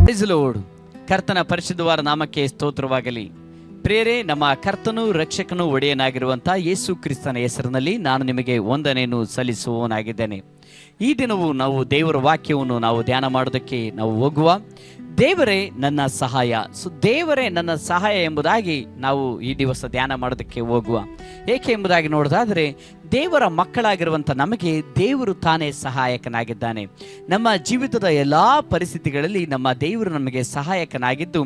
Price the lord. ಕರ್ತನ ಪರಿಶುದ್ಧವಾದ ನಾಮಕ್ಕೆ ಸ್ತೋತ್ರವಾಗಲಿ. ಪ್ರಿಯರೇ, ನಮ್ಮ ಕರ್ತನು ರಕ್ಷಕನು ಒಡೆಯನಾಗಿರುವಂಥ ಯೇಸು ಕ್ರಿಸ್ತನ ಹೆಸರಿನಲ್ಲಿ ನಾನು ನಿಮಗೆ ವಂದನೆಯನ್ನು ಸಲ್ಲಿಸುವವನಾಗಿದ್ದೇನೆ. ಈ ದಿನವೂ ನಾವು ದೇವರ ವಾಕ್ಯವನ್ನು ನಾವು ಧ್ಯಾನ ಮಾಡೋದಕ್ಕೆ ನಾವು ಹೋಗುವ. ದೇವರೇ ನನ್ನ ಸಹಾಯ. ದೇವರೇ ನನ್ನ ಸಹಾಯ ಎಂಬುದಾಗಿ ನಾವು ಈ ದಿವಸ ಧ್ಯಾನ ಮಾಡೋದಕ್ಕೆ ಹೋಗುವ. ಏಕೆ ಎಂಬುದಾಗಿ ನೋಡೋದಾದರೆ, ದೇವರ ಮಕ್ಕಳಾಗಿರುವಂಥ ನಮಗೆ ದೇವರು ತಾನೇ ಸಹಾಯಕನಾಗಿದ್ದಾನೆ. ನಮ್ಮ ಜೀವಿತದ ಎಲ್ಲ ಪರಿಸ್ಥಿತಿಗಳಲ್ಲಿ ನಮ್ಮ ದೇವರು ನಮಗೆ ಸಹಾಯಕನಾಗಿದ್ದು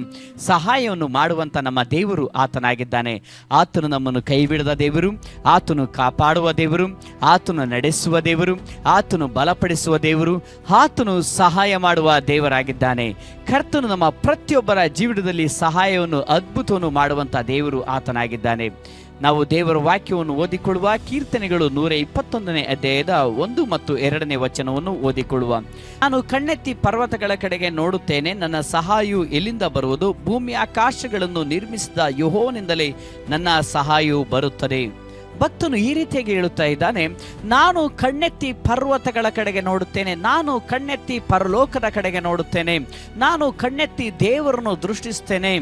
ಸಹಾಯವನ್ನು ಮಾಡುವಂಥ ನಮ್ಮ ದೇವರು ಆತನಾಗಿದ್ದಾನೆ. ಆತನು ನಮ್ಮನ್ನು ಕೈ ಬಿಡದ ದೇವರು, ಆತನು ಕಾಪಾಡುವ ದೇವರು, ಆತನು ನಡೆಸುವ ದೇವರು, ಆತನು ಬಲಪಡಿಸುವ ದೇವರು, ಆತನು ಸಹಾಯ ಮಾಡುವ ದೇವರಾಗಿದ್ದಾನೆ. ಕರ್ತನು ನಮ್ಮ ಪ್ರತಿಯೊಬ್ಬರ ಜೀವನದಲ್ಲಿ ಸಹಾಯವನ್ನು ಅದ್ಭುತವನ್ನು ಮಾಡುವಂಥ ದೇವರು ಆತನಾಗಿದ್ದಾನೆ. ನಾವು ದೇವರ ವಾಕ್ಯವನ್ನು ಓದಿಕೊಳ್ಳುವ. ಕೀರ್ತನೆಗಳು 121ನೇ ಅಧ್ಯಾಯದ 1 ಮತ್ತು 2ನೇ ವಚನವನ್ನು ಓದಿಕೊಳ್ಳುವ. ನಾನು ಕಣ್ಣೆತ್ತಿ ಪರ್ವತಗಳ ಕಡೆಗೆ ನೋಡುತ್ತೇನೆ, ನನ್ನ ಸಹಾಯವು ಎಲ್ಲಿಂದ ಬರುವುದು? ಭೂಮಿ ಆಕಾಶಗಳನ್ನು ನಿರ್ಮಿಸಿದ ಯೆಹೋವನಿಂದಲೇ ನನ್ನ ಸಹಾಯವು ಬರುತ್ತದೆ. ಭಕ್ತನು ಈ ರೀತಿಯಾಗಿ ಹೇಳುತ್ತಾ ಇದ್ದಾನೆ, ನಾನು ಕಣ್ಣೆತ್ತಿ ಪರ್ವತಗಳ ಕಡೆಗೆ ನೋಡುತ್ತೇನೆ, ನಾನು ಕಣ್ಣೆತ್ತಿ ಪರಲೋಕದ ಕಡೆಗೆ ನೋಡುತ್ತೇನೆ, ನಾನು ಕಣ್ಣೆತ್ತಿ ದೇವರನ್ನು ದೃಷ್ಟಿಸ್ತೇನೆ.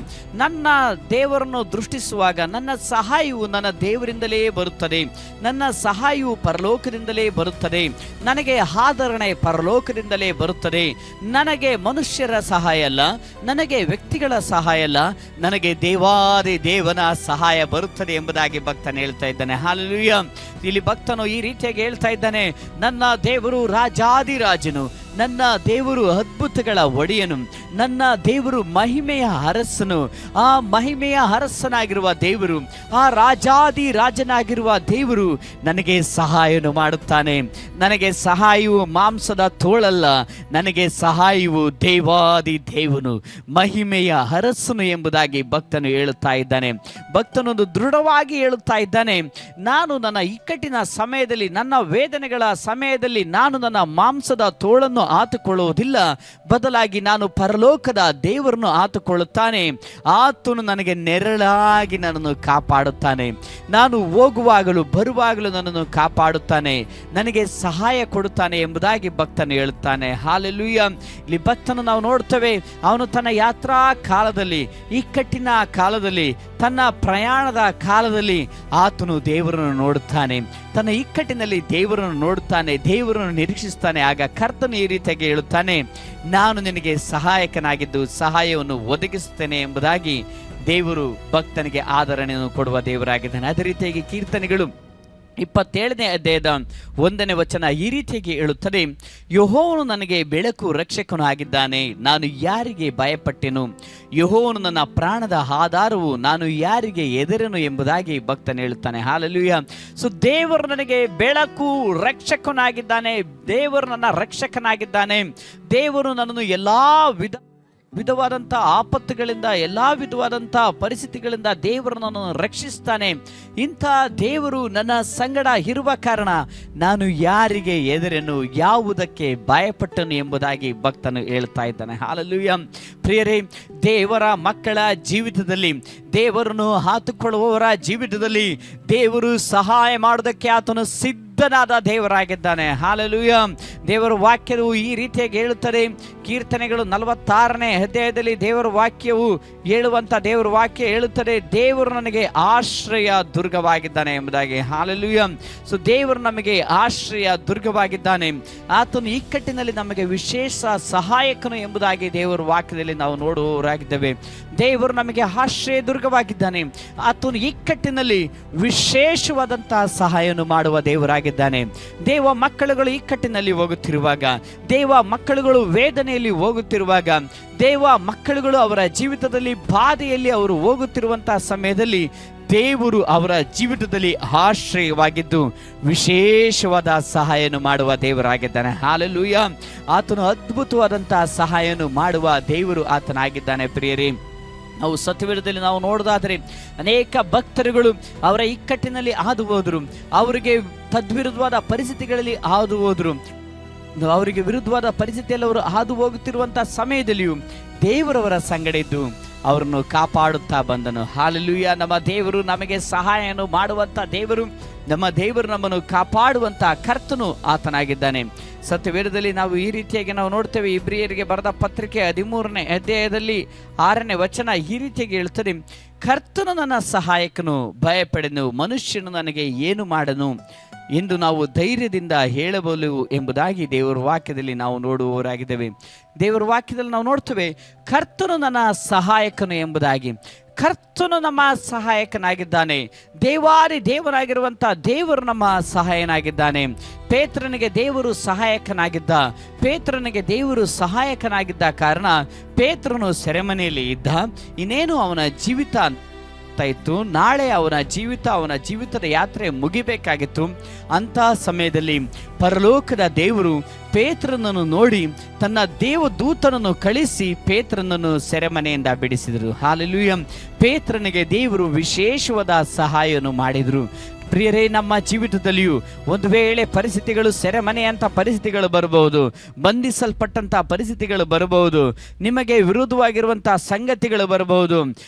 ನನ್ನ ದೇವರನ್ನು ದೃಷ್ಟಿಸುವಾಗ ನನ್ನ ಸಹಾಯವು ನನ್ನ ದೇವರಿಂದಲೇ ಬರುತ್ತದೆ, ನನ್ನ ಸಹಾಯವು ಪರಲೋಕದಿಂದಲೇ ಬರುತ್ತದೆ, ನನಗೆ ಆದರಣೆ ಪರಲೋಕದಿಂದಲೇ ಬರುತ್ತದೆ. ನನಗೆ ಮನುಷ್ಯರ ಸಹಾಯ ಅಲ್ಲ, ನನಗೆ ವ್ಯಕ್ತಿಗಳ ಸಹಾಯ ಅಲ್ಲ, ನನಗೆ ದೇವಾದಿ ದೇವನ ಸಹಾಯ ಬರುತ್ತದೆ ಎಂಬುದಾಗಿ ಭಕ್ತನು ಹೇಳ್ತಾ ಇದ್ದಾನೆ. ಹಾಲೆಲೂಯಾ. ಇಲ್ಲಿ ಭಕ್ತನು ಈ ರೀತಿಯಾಗಿ ಹೇಳ್ತಾ ಇದ್ದಾನೆ, ನನ್ನ ದೇವರು ರಾಜಾದಿರಾಜನು, ನನ್ನ ದೇವರು ಅದ್ಭುತಗಳ ಒಡೆಯನು, ನನ್ನ ದೇವರು ಮಹಿಮೆಯ ಅರಸನು. ಆ ಮಹಿಮೆಯ ಅರಸನಾಗಿರುವ ದೇವರು, ಆ ರಾಜಾದಿ ರಾಜನಾಗಿರುವ ದೇವರು ನನಗೆ ಸಹಾಯವನ್ನು ಮಾಡುತ್ತಾನೆ. ನನಗೆ ಸಹಾಯವು ಮಾಂಸದ ತೋಳಲ್ಲ, ನನಗೆ ಸಹಾಯವು ದೇವಾದಿ ದೇವನು, ಮಹಿಮೆಯ ಅರಸನು ಎಂಬುದಾಗಿ ಭಕ್ತನು ಹೇಳುತ್ತಾ ಇದ್ದಾನೆ. ಭಕ್ತನೊಂದು ದೃಢವಾಗಿ ಹೇಳುತ್ತಾ ಇದ್ದಾನೆ, ನಾನು ನನ್ನ ಇಕ್ಕಟ್ಟಿನ ಸಮಯದಲ್ಲಿ, ನನ್ನ ವೇದನೆಗಳ ಸಮಯದಲ್ಲಿ ನಾನು ನನ್ನ ಮಾಂಸದ ತೋಳನ್ನು ಆತುಕೊಳ್ಳುವುದಿಲ್ಲ, ಬದಲಾಗಿ ನಾನು ಪರಲೋಕದ ದೇವರನ್ನು ಆತುಕೊಳ್ಳುತ್ತಾನೆ. ಆತನು ನನಗೆ ನೆರಳಾಗಿ ನನ್ನನ್ನು ಕಾಪಾಡುತ್ತಾನೆ. ನಾನು ಹೋಗುವಾಗಲೂ ಬರುವಾಗಲೂ ನನ್ನನ್ನು ಕಾಪಾಡುತ್ತಾನೆ, ನನಗೆ ಸಹಾಯ ಕೊಡುತ್ತಾನೆ ಎಂಬುದಾಗಿ ಭಕ್ತನು ಹೇಳುತ್ತಾನೆ. ಹಾಲೆಲೂಯಾ. ಇಲ್ಲಿ ಭಕ್ತನು ನಾವು ನೋಡ್ತೇವೆ, ಅವನು ತನ್ನ ಯಾತ್ರಾ ಕಾಲದಲ್ಲಿ, ಇಕ್ಕಟ್ಟಿನ ಕಾಲದಲ್ಲಿ, ತನ್ನ ಪ್ರಯಾಣದ ಕಾಲದಲ್ಲಿ ಆತನು ದೇವರನ್ನು ನೋಡುತ್ತಾನೆ. ತನ್ನ ಇಕ್ಕಟ್ಟಿನಲ್ಲಿ ದೇವರನ್ನು ನೋಡುತ್ತಾನೆ, ದೇವರನ್ನು ನಿರೀಕ್ಷಿಸ್ತಾನೆ. ಆಗ ಕರ್ತನು ಈ ರೀತಿಯಾಗಿ ಹೇಳುತ್ತಾನೆ, ನಾನು ನಿನಗೆ ಸಹಾಯಕನಾಗಿದ್ದು ಸಹಾಯವನ್ನು ಒದಗಿಸುತ್ತೇನೆ ಎಂಬುದಾಗಿ ದೇವರು ಭಕ್ತನಿಗೆ ಆದರಣೆಯನ್ನು ಕೊಡುವ ದೇವರಾಗಿದ್ದಾನೆ. ಅದೇ ರೀತಿಯಾಗಿ ಕೀರ್ತನೆಗಳು 27ನೇ ಅಧ್ಯಾಯದ 1ನೇ ವಚನ ಈ ರೀತಿಯಾಗಿ ಹೇಳುತ್ತದೆ, ಯೆಹೋವನು ನನಗೆ ಬೆಳಕು ರಕ್ಷಕನು ಆಗಿದ್ದಾನೆ, ನಾನು ಯಾರಿಗೆ ಭಯಪಟ್ಟೆನು? ಯೆಹೋವನು ನನ್ನ ಪ್ರಾಣದ ಆಧಾರವು, ನಾನು ಯಾರಿಗೆ ಹೆದರೆನು ಎಂಬುದಾಗಿ ಭಕ್ತನು ಹೇಳುತ್ತಾನೆ. ಹಾಲೆಲೂಯಾ. ದೇವರು ನನಗೆ ಬೆಳಕು ರಕ್ಷಕನಾಗಿದ್ದಾನೆ, ದೇವರು ನನ್ನ ರಕ್ಷಕನಾಗಿದ್ದಾನೆ. ದೇವರು ನನ್ನನ್ನು ಎಲ್ಲಾ ವಿಧವಾದಂಥ ಆಪತ್ತುಗಳಿಂದ, ಎಲ್ಲ ವಿಧವಾದಂಥ ಪರಿಸ್ಥಿತಿಗಳಿಂದ ದೇವರು ನನ್ನನ್ನು ರಕ್ಷಿಸ್ತಾನೆ. ಇಂಥ ದೇವರು ನನ್ನ ಸಂಗಡ ಇರುವ ಕಾರಣ ನಾನು ಯಾರಿಗೆ ಹೆದರೆನು, ಯಾವುದಕ್ಕೆ ಭಯಪಟ್ಟನು ಎಂಬುದಾಗಿ ಭಕ್ತನು ಹೇಳ್ತಾ ಇದ್ದಾನೆ. ಹಾಲೆಲೂಯಾ. ಪ್ರಿಯರೇ, ದೇವರ ಮಕ್ಕಳ ಜೀವಿತದಲ್ಲಿ, ದೇವರನ್ನು ಹಾತುಕೊಳ್ಳುವವರ ಜೀವಿತದಲ್ಲಿ ದೇವರು ಸಹಾಯ ಮಾಡೋದಕ್ಕೆ ಆತನು ಸಿದ್ಧನಾದ ದೇವರಾಗಿದ್ದಾನೆ. ಹಾಲೆಲೂಯಾ. ದೇವರ ವಾಕ್ಯವು ಈ ರೀತಿಯಾಗಿ ಹೇಳುತ್ತದೆ. ಕೀರ್ತನೆಗಳು 46ನೇ ಅಧ್ಯಾಯದಲ್ಲಿ ದೇವರ ವಾಕ್ಯವು ಹೇಳುವಂಥ ದೇವರ ವಾಕ್ಯ ಹೇಳುತ್ತದೆ, ದೇವರು ನನಗೆ ಆಶ್ರಯ ದುರ್ಗವಾಗಿದ್ದಾನೆ ಎಂಬುದಾಗಿ. ಹಾಲೆಲೂಯಾ. ದೇವರು ನಮಗೆ ಆಶ್ರಯ ದುರ್ಗವಾಗಿದ್ದಾನೆ. ಆತನು ಇಕ್ಕಟ್ಟಿನಲ್ಲಿ ನಮಗೆ ವಿಶೇಷ ಸಹಾಯಕನು ಎಂಬುದಾಗಿ ದೇವರ ವಾಕ್ಯದಲ್ಲಿ ನಾವು ನೋಡುವವರಾಗಿದ್ದೇವೆ. ದೇವರು ನಮಗೆ ಆಶ್ರಯ ದುರ್ಗವಾಗಿದ್ದಾನೆ. ಆತನು ಇಕ್ಕಟ್ಟಿನಲ್ಲಿ ವಿಶೇಷವಾದಂತಹ ಸಹಾಯವನ್ನು ಮಾಡುವ ದೇವರಾಗಿದ್ದಾನೆ. ದೇವ ಮಕ್ಕಳುಗಳು ಇಕ್ಕಟ್ಟಿನಲ್ಲಿ ಹೋಗುತ್ತಿರುವಾಗ, ದೇವ ಮಕ್ಕಳುಗಳು ವೇದನೆಯಲ್ಲಿ ಹೋಗುತ್ತಿರುವಾಗ, ದೇವ ಮಕ್ಕಳುಗಳು ಅವರ ಜೀವಿತದಲ್ಲಿ ಬಾಧೆಯಲ್ಲಿ ಅವರು ಹೋಗುತ್ತಿರುವಂತಹ ಸಮಯದಲ್ಲಿ ದೇವರು ಅವರ ಜೀವಿತದಲ್ಲಿ ಆಶ್ರಯವಾಗಿದ್ದು ವಿಶೇಷವಾದ ಸಹಾಯವನ್ನು ಮಾಡುವ ದೇವರಾಗಿದ್ದಾನೆ. ಹಾಲೆಲೂಯಾ. ಆತನು ಅದ್ಭುತವಾದಂತಹ ಸಹಾಯವನ್ನು ಮಾಡುವ ದೇವರು ಆತನಾಗಿದ್ದಾನೆ. ಪ್ರಿಯರೇ, ನಾವು ಸತ್ಯವೇದದಲ್ಲಿ ನಾವು ನೋಡೋದಾದರೆ ಅನೇಕ ಭಕ್ತರುಗಳು ಅವರ ಇಕ್ಕಟ್ಟಿನಲ್ಲಿ ಹಾದು ಹೋದರು, ಅವರಿಗೆ ತದ್ವಿರುದ್ಧವಾದ ಪರಿಸ್ಥಿತಿಗಳಲ್ಲಿ ಹಾದು ಹೋದರು. ಅವರಿಗೆ ವಿರುದ್ಧವಾದ ಪರಿಸ್ಥಿತಿಯಲ್ಲಿ ಅವರು ಹಾದು ಹೋಗುತ್ತಿರುವಂತಹ ಸಮಯದಲ್ಲಿಯೂ ದೇವರವರ ಸಂಗಡ ಇದ್ದು ಅವರನ್ನು ಕಾಪಾಡುತ್ತಾ ಬಂದನು. ಹಾಲೆಲೂಯಾ. ನಮ್ಮ ದೇವರು ನಮಗೆ ಸಹಾಯವನ್ನು ಮಾಡುವಂಥ ದೇವರು, ನಮ್ಮ ದೇವರು ನಮ್ಮನ್ನು ಕಾಪಾಡುವಂಥ ಕರ್ತನು ಆತನಾಗಿದ್ದಾನೆ. ಸತ್ಯವೇದದಲ್ಲಿ ನಾವು ಈ ರೀತಿಯಾಗಿ ನಾವು ನೋಡ್ತೇವೆ. ಇಬ್ರಿಯರಿಗೆ ಬರೆದ ಪತ್ರಿಕೆ 13ನೇ ಅಧ್ಯಾಯದಲ್ಲಿ 6ನೇ ವಚನ ಈ ರೀತಿಯಾಗಿ ಹೇಳ್ತದೆ, ಕರ್ತನು ನನ್ನ ಸಹಾಯಕನು, ಭಯಪಡೆನು, ಮನುಷ್ಯನು ನನಗೆ ಏನು ಮಾಡನು ಎಂದು ನಾವು ಧೈರ್ಯದಿಂದ ಹೇಳಬಲ್ಲೆವು ಎಂಬುದಾಗಿ ದೇವರ ವಾಕ್ಯದಲ್ಲಿ ನಾವು ನೋಡುವವರಾಗಿದ್ದೇವೆ. ದೇವರ ವಾಕ್ಯದಲ್ಲಿ ನಾವು ನೋಡ್ತೇವೆ, ಕರ್ತನು ನನ್ನ ಸಹಾಯಕನು ಎಂಬುದಾಗಿ. ಕರ್ತನು ನಮ್ಮ ಸಹಾಯಕನಾಗಿದ್ದಾನೆ. ದೇವಾದಿ ದೇವರಾಗಿರುವಂಥ ದೇವರು ನಮ್ಮ ಸಹಾಯನಾಗಿದ್ದಾನೆ. ಪೇತ್ರನಿಗೆ ದೇವರು ಸಹಾಯಕನಾಗಿದ್ದ. ಪೇತ್ರನಿಗೆ ದೇವರು ಸಹಾಯಕನಾಗಿದ್ದ ಕಾರಣ ಪೇತ್ರನು ಸೆರೆಮನೆಯಲ್ಲಿ ಇದ್ದ. ಇನ್ನೇನು ಅವನ ಜೀವಿತ ಇತ್ತು. ನಾಳೆ ಅವನ ಜೀವಿತದ ಯಾತ್ರೆ ಮುಗಿಬೇಕಾಗಿತ್ತು. ಅಂತಹ ಸಮಯದಲ್ಲಿ ಪರಲೋಕದ ದೇವರು ಪೇತ್ರನನ್ನು ನೋಡಿ ತನ್ನ ದೇವದೂತನನ್ನು ಕಳಿಸಿ ಪೇತ್ರನನ್ನು ಸೆರೆಮನೆಯಿಂದ ಬಿಡಿಸಿದರು. ಹಾಲೆಲೂಯಾ. ಪೇತ್ರನಿಗೆ ದೇವರು ವಿಶೇಷವಾದ ಸಹಾಯವನ್ನು ಮಾಡಿದರು. ಪ್ರಿಯರೇ, ನಮ್ಮ ಜೀವಿತದಲ್ಲಿಯೂ ಒಂದು ವೇಳೆ ಪರಿಸ್ಥಿತಿಗಳು, ಸೆರೆಮನೆಯಂಥ ಪರಿಸ್ಥಿತಿಗಳು ಬರಬಹುದು, ಬಂಧಿಸಲ್ಪಟ್ಟಂಥ ಪರಿಸ್ಥಿತಿಗಳು ಬರಬಹುದು, ನಿಮಗೆ ವಿರೋಧವಾಗಿರುವಂಥ ಸಂಗತಿಗಳು ಬರಬಹುದು.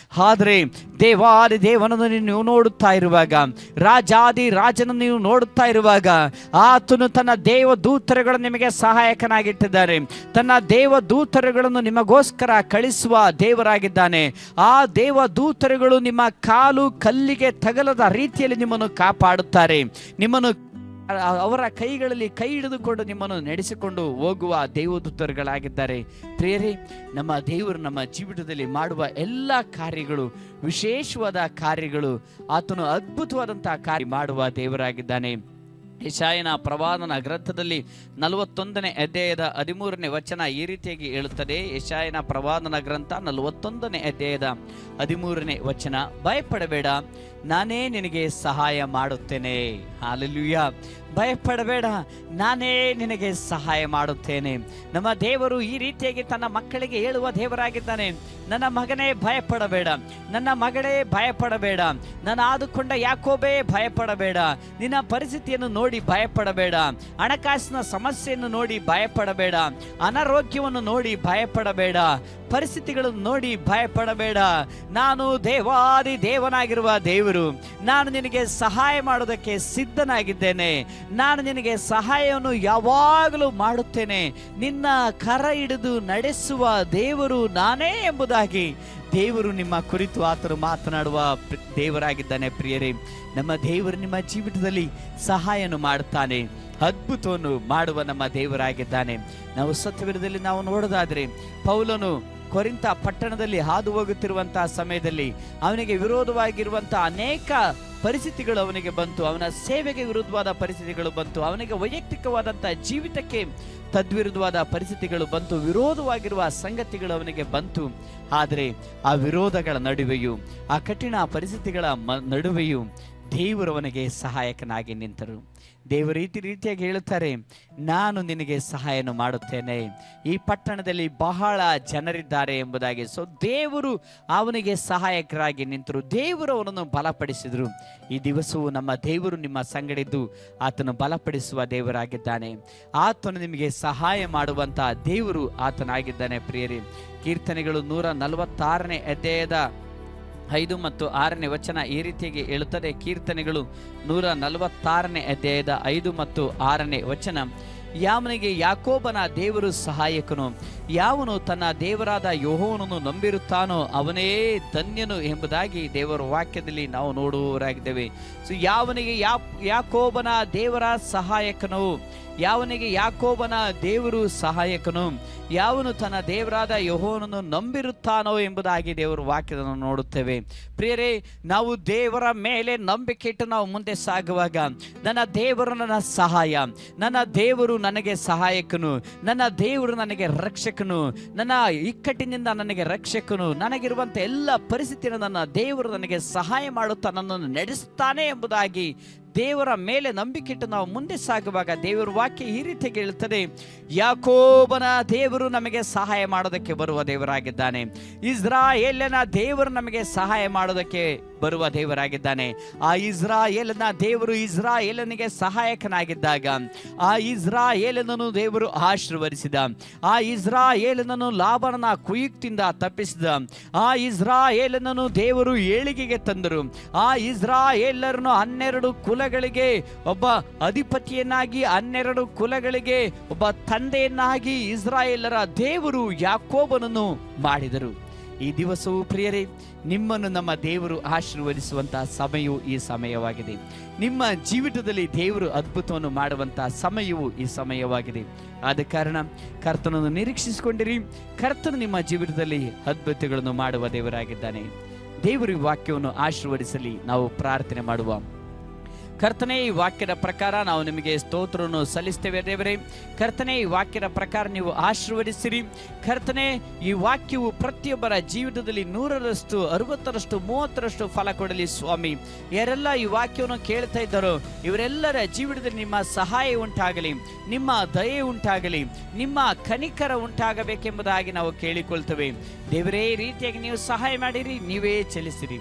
ಆದರೆ ದೇವಾದಿ ದೇವನನ್ನು ನೀವು ನೋಡುತ್ತಾ ಇರುವಾಗ, ರಾಜಾದಿ ರಾಜನನ್ನು ನೀವು ನೋಡುತ್ತಾ ಇರುವಾಗ, ಆತನು ತನ್ನ ದೇವದೂತರುಗಳನ್ನು ನಿಮಗೆ ಸಹಾಯಕನಾಗಿಟ್ಟಿದ್ದಾರೆ. ತನ್ನ ದೇವದೂತರುಗಳನ್ನು ನಿಮಗೋಸ್ಕರ ಕಳಿಸುವ ದೇವರಾಗಿದ್ದಾನೆ. ಆ ದೇವದೂತರುಗಳು ನಿಮ್ಮ ಕಾಲು ಕಲ್ಲಿಗೆ ತಗಲದ ರೀತಿಯಲ್ಲಿ ನಿಮ್ಮನ್ನು ಕಾಪಾಡುತ್ತಾರೆ. ನಿಮ್ಮನ್ನು ಅವರ ಕೈಗಳಲ್ಲಿ ಕೈ ಹಿಡಿದುಕೊಂಡು ನಿಮ್ಮನ್ನು ನಡೆಸಿಕೊಂಡು ಹೋಗುವ ದೇವದೂತರುಗಳಾಗಿದ್ದಾರೆ. ಪ್ರಿಯರೇ, ನಮ್ಮ ದೇವರು ನಮ್ಮ ಜೀವಿತದಲ್ಲಿ ಮಾಡುವ ಎಲ್ಲ ಕಾರ್ಯಗಳು ವಿಶೇಷವಾದ ಕಾರ್ಯಗಳು. ಆತನು ಅದ್ಭುತವಾದಂತಹ ಕಾರ್ಯ ಮಾಡುವ ದೇವರಾಗಿದ್ದಾನೆ. ಯೆಶಾಯನ ಪ್ರವಾದನ ಗ್ರಂಥದಲ್ಲಿ 41ನೇ ಅಧ್ಯಾಯದ 13ನೇ ವಚನ ಈ ರೀತಿಯಾಗಿ ಹೇಳುತ್ತದೆ. ಯೆಶಾಯನ ಪ್ರವಾದನ ಗ್ರಂಥ 41ನೇ ಅಧ್ಯಾಯದ 13ನೇ ವಚನ, ಭಯಪಡಬೇಡ, ನಾನೇ ನಿನಗೆ ಸಹಾಯ ಮಾಡುತ್ತೇನೆ. ಹಲ್ಲೆಲೂಯಾ. ಭಯಪಡಬೇಡ, ನಾನೇ ನಿನಗೆ ಸಹಾಯ ಮಾಡುತ್ತೇನೆ. ನಮ್ಮ ದೇವರು ಈ ರೀತಿಯಾಗಿ ತನ್ನ ಮಕ್ಕಳಿಗೆ ಹೇಳುವ ದೇವರಾಗಿದ್ದಾನೆ. ನನ್ನ ಮಗನೇ ಭಯಪಡಬೇಡ, ನನ್ನ ಮಗಳೇ ಭಯಪಡಬೇಡ, ನಾನು ಆದುಕೊಂಡ ಯಾಕೋಬೇ ಭಯಪಡಬೇಡ. ನಿನ್ನ ಪರಿಸ್ಥಿತಿಯನ್ನು ನೋಡಿ ಭಯಪಡಬೇಡ, ಹಣಕಾಸಿನ ಸಮಸ್ಯೆಯನ್ನು ನೋಡಿ ಭಯಪಡಬೇಡ, ಅನಾರೋಗ್ಯವನ್ನು ನೋಡಿ ಭಯಪಡಬೇಡ, ಪರಿಸ್ಥಿತಿಗಳನ್ನು ನೋಡಿ ಭಯಪಡಬೇಡ. ನಾನು ದೇವಾದಿ ದೇವನಾಗಿರುವ ದೇವರು. ನಾನು ನಿನಗೆ ಸಹಾಯ ಮಾಡೋದಕ್ಕೆ ಸಿದ್ಧನಾಗಿದ್ದೇನೆ. ನಾನು ನಿನಗೆ ಸಹಾಯವನ್ನು ಯಾವಾಗಲೂ ಮಾಡುತ್ತೇನೆ. ನಿನ್ನ ಕರ ಹಿಡಿದು ನಡೆಸುವ ದೇವರು ನಾನೇ ಎಂಬುದಾಗಿ ದೇವರು ನಿಮ್ಮ ಕುರಿತು ಆತನು ಮಾತನಾಡುವ ದೇವರಾಗಿದ್ದಾನೆ. ಪ್ರಿಯರೇ, ನಮ್ಮ ದೇವರು ನಿಮ್ಮ ಜೀವಿತದಲ್ಲಿ ಸಹಾಯವನ್ನು ಮಾಡುತ್ತಾನೆ, ಅದ್ಭುತವನ್ನು ಮಾಡುವ ನಮ್ಮ ದೇವರಾಗಿದ್ದಾನೆ. ನಾವು ಸತ್ಯವೇದದಲ್ಲಿ ನಾವು ನೋಡೋದಾದ್ರೆ, ಪೌಲನು ಕೊರಿಂಥ ಪಟ್ಟಣದಲ್ಲಿ ಹಾದು ಹೋಗುತ್ತಿರುವಂತಹ ಸಮಯದಲ್ಲಿ ಅವನಿಗೆ ವಿರೋಧವಾಗಿರುವಂತಹ ಅನೇಕ ಪರಿಸ್ಥಿತಿಗಳು ಅವನಿಗೆ ಬಂತು. ಅವನ ಸೇವೆಗೆ ವಿರುದ್ಧವಾದ ಪರಿಸ್ಥಿತಿಗಳು ಬಂತು. ಅವನಿಗೆ ವೈಯಕ್ತಿಕವಾದಂತಹ ಜೀವಿತಕ್ಕೆ ತದ್ವಿರುದ್ಧವಾದ ಪರಿಸ್ಥಿತಿಗಳು ಬಂತು. ವಿರೋಧವಾಗಿರುವ ಸಂಗತಿಗಳು ಅವನಿಗೆ ಬಂತು. ಆದರೆ ಆ ವಿರೋಧಗಳ ನಡುವೆಯೂ, ಆ ಕಠಿಣ ಪರಿಸ್ಥಿತಿಗಳ ನಡುವೆಯೂ ದೇವರವನಿಗೆ ಸಹಾಯಕನಾಗಿ ನಿಂತರು. ದೇವರು ರೀತಿಯಾಗಿ ಹೇಳುತ್ತಾರೆ, ನಾನು ನಿನಗೆ ಸಹಾಯವನ್ನು ಮಾಡುತ್ತೇನೆ. ಈ ಪಟ್ಟಣದಲ್ಲಿ ಬಹಳ ಜನರಿದ್ದಾರೆ ಎಂಬುದಾಗಿ. ಸೊ ದೇವರು ಅವನಿಗೆ ಸಹಾಯಕರಾಗಿ ನಿಂತರು. ದೇವರು ಅವನನ್ನು ಬಲಪಡಿಸಿದರು. ಈ ದಿವಸವೂ ನಮ್ಮ ದೇವರು ನಿಮ್ಮ ಸಂಗಡಿದ್ದು ಆತನು ಬಲಪಡಿಸುವ ದೇವರಾಗಿದ್ದಾನೆ. ಆತನು ನಿಮಗೆ ಸಹಾಯ ಮಾಡುವಂತಹ ದೇವರು ಆತನಾಗಿದ್ದಾನೆ. ಪ್ರಿಯರೇ, ಕೀರ್ತನೆಗಳು 146ನೇ ಅಧ್ಯಾಯದ 5 ಮತ್ತು 6ನೇ ವಚನ ಈ ರೀತಿಯಾಗಿ ಹೇಳುತ್ತದೆ. ಕೀರ್ತನೆಗಳು 146ನೇ ಅಧ್ಯಾಯದ 5 ಮತ್ತು 6ನೇ ವಚನ, ಯಾವನಿಗೆ ಯಾಕೋಬನ ದೇವರು ಸಹಾಯಕನು, ಯಾವನು ತನ್ನ ದೇವರಾದ ಯೆಹೋವನನ್ನು ನಂಬಿರುತ್ತಾನೋ ಅವನೇ ಧನ್ಯನು ಎಂಬುದಾಗಿ ದೇವರ ವಾಕ್ಯದಲ್ಲಿ ನಾವು ನೋಡುವವರಾಗಿದ್ದೇವೆ. ಸೊ ಯಾವನಿಗೆ ಯಾಕೋಬನ ದೇವರ ಸಹಾಯಕನು, ಯಾವನಿಗೆ ಯಾಕೋಬನ ದೇವರು ಸಹಾಯಕನು, ಯಾವನು ತನ್ನ ದೇವರಾದ ಯೆಹೋವನನ್ನು ನಂಬಿರುತ್ತಾನೋ ಎಂಬುದಾಗಿ ದೇವರ ವಾಕ್ಯವನ್ನು ನೋಡುತ್ತೇವೆ. ಪ್ರಿಯರೇ, ನಾವು ದೇವರ ಮೇಲೆ ನಂಬಿಕೆ ಇಟ್ಟು ನಾವು ಮುಂದೆ ಸಾಗುವಾಗ, ನನ್ನ ದೇವರು ನನ್ನ ಸಹಾಯ, ನನ್ನ ದೇವರು ನನಗೆ ಸಹಾಯಕನು, ನನ್ನ ದೇವರು ನನಗೆ ರಕ್ಷಕನು, ನನ್ನ ಇಕ್ಕಟ್ಟಿನಿಂದ ನನಗೆ ರಕ್ಷಕನು, ನನಗಿರುವಂಥ ಎಲ್ಲ ಪರಿಸ್ಥಿತಿಯನ್ನು ನನ್ನ ದೇವರು ನನಗೆ ಸಹಾಯ ಮಾಡುತ್ತಾ ನನ್ನನ್ನು ನಡೆಸುತ್ತಾನೆ ಎಂಬುದಾಗಿ ದೇವರ ಮೇಲೆ ನಂಬಿಕೆಟ್ಟು ನಾವು ಮುಂದೆ ಸಾಗುವಾಗ ದೇವರ ವಾಕ್ಯ ಈ ರೀತಿಯಾಗಿ ಹೇಳುತ್ತದೆ, ಯಾಕೋಬನ ದೇವರು ನಮಗೆ ಸಹಾಯ ಮಾಡೋದಕ್ಕೆ ಬರುವ ದೇವರಾಗಿದ್ದಾನೆ. ಇಸ್ರಾಯೇಲಿನ ದೇವರು ನಮಗೆ ಸಹಾಯ ಮಾಡೋದಕ್ಕೆ ಬರುವ ದೇವರಾಗಿದ್ದಾನೆ. ಆ ಇಸ್ರಾಯೇಲನ ದೇವರು ಇಸ್ರಾಯೇಲನಿಗೆ ಸಹಾಯಕನಾಗಿದ್ದಾಗ ಆ ಇಸ್ರಾಯೇಲನನ್ನು ದೇವರು ಆಶೀರ್ವದಿಸಿದ. ಆ ಇಸ್ರಾಯೇಲನನ್ನು ಲಾಬಾನನ ಕುಯುಕ್ತಿಯಿಂದ ತಪ್ಪಿಸಿದ. ಆ ಇಸ್ರಾಯೇಲನನ್ನು ದೇವರು ಏಳಿಗೆಗೆ ತಂದರು. ಆ ಇಸ್ರಾಯೇಲರನ್ನು 12 ಕುಲಗಳಿಗೆ ಒಬ್ಬ ಅಧಿಪತಿಯನ್ನಾಗಿ, 12 ಕುಲಗಳಿಗೆ ಒಬ್ಬ ತಂದೆಯನ್ನಾಗಿ ಇಸ್ರಾಯೇಲರ ದೇವರು ಯಾಕೋಬನನ್ನು ಮಾಡಿದರು. ಈ ದಿವಸವು ಪ್ರಿಯರೇ, ನಿಮ್ಮನ್ನು ನಮ್ಮ ದೇವರು ಆಶೀರ್ವದಿಸುವಂತಹ ಸಮಯವು ಈ ಸಮಯವಾಗಿದೆ. ನಿಮ್ಮ ಜೀವಿತದಲ್ಲಿ ದೇವರು ಅದ್ಭುತವನ್ನು ಮಾಡುವಂತಹ ಸಮಯವು ಈ ಸಮಯವಾಗಿದೆ. ಆದ ಕಾರಣ ಕರ್ತನನ್ನು ನಿರೀಕ್ಷಿಸಿಕೊಂಡಿರಿ. ಕರ್ತನು ನಿಮ್ಮ ಜೀವಿತದಲ್ಲಿ ಅದ್ಭುತಗಳನ್ನು ಮಾಡುವ ದೇವರಾಗಿದ್ದಾನೆ. ದೇವರು ಈ ವಾಕ್ಯವನ್ನು ಆಶೀರ್ವದಿಸಲಿ. ನಾವು ಪ್ರಾರ್ಥನೆ ಮಾಡುವ. ಕರ್ತನೇ, ಈ ವಾಕ್ಯದ ಪ್ರಕಾರ ನಾವು ನಿಮಗೆ ಸ್ತೋತ್ರವನ್ನು ಸಲ್ಲಿಸ್ತೇವೆ ದೇವರೇ. ಕರ್ತನೇ, ಈ ವಾಕ್ಯದ ಪ್ರಕಾರ ನೀವು ಆಶೀರ್ವದಿಸಿರಿ. ಕರ್ತನೇ, ಈ ವಾಕ್ಯವು ಪ್ರತಿಯೊಬ್ಬರ ಜೀವಿತದಲ್ಲಿ 100ರಷ್ಟು, 60ರಷ್ಟು, 30ರಷ್ಟು ಫಲ ಕೊಡಲಿ ಸ್ವಾಮಿ. ಯಾರೆಲ್ಲ ಈ ವಾಕ್ಯವನ್ನು ಕೇಳ್ತಾ ಇದ್ದಾರೋ ಇವರೆಲ್ಲರ ಜೀವಿತದಲ್ಲಿ ನಿಮ್ಮ ಸಹಾಯ ಉಂಟಾಗಲಿ, ನಿಮ್ಮ ದಯೆ ಉಂಟಾಗಲಿ, ನಿಮ್ಮ ಕನಿಕರ ಉಂಟಾಗಬೇಕೆಂಬುದಾಗಿ ನಾವು ಕೇಳಿಕೊಳ್ತೇವೆ ದೇವರೇ. ಈ ರೀತಿಯಾಗಿ ನೀವು ಸಹಾಯ ಮಾಡಿರಿ, ನೀವೇ ಚಲಿಸಿರಿ.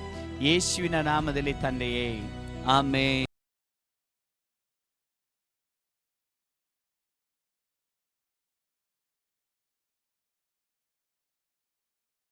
ಯೇಸುವಿನ ನಾಮದಲ್ಲಿ ತಂದೆಯೇ, ಆಮೆನ್.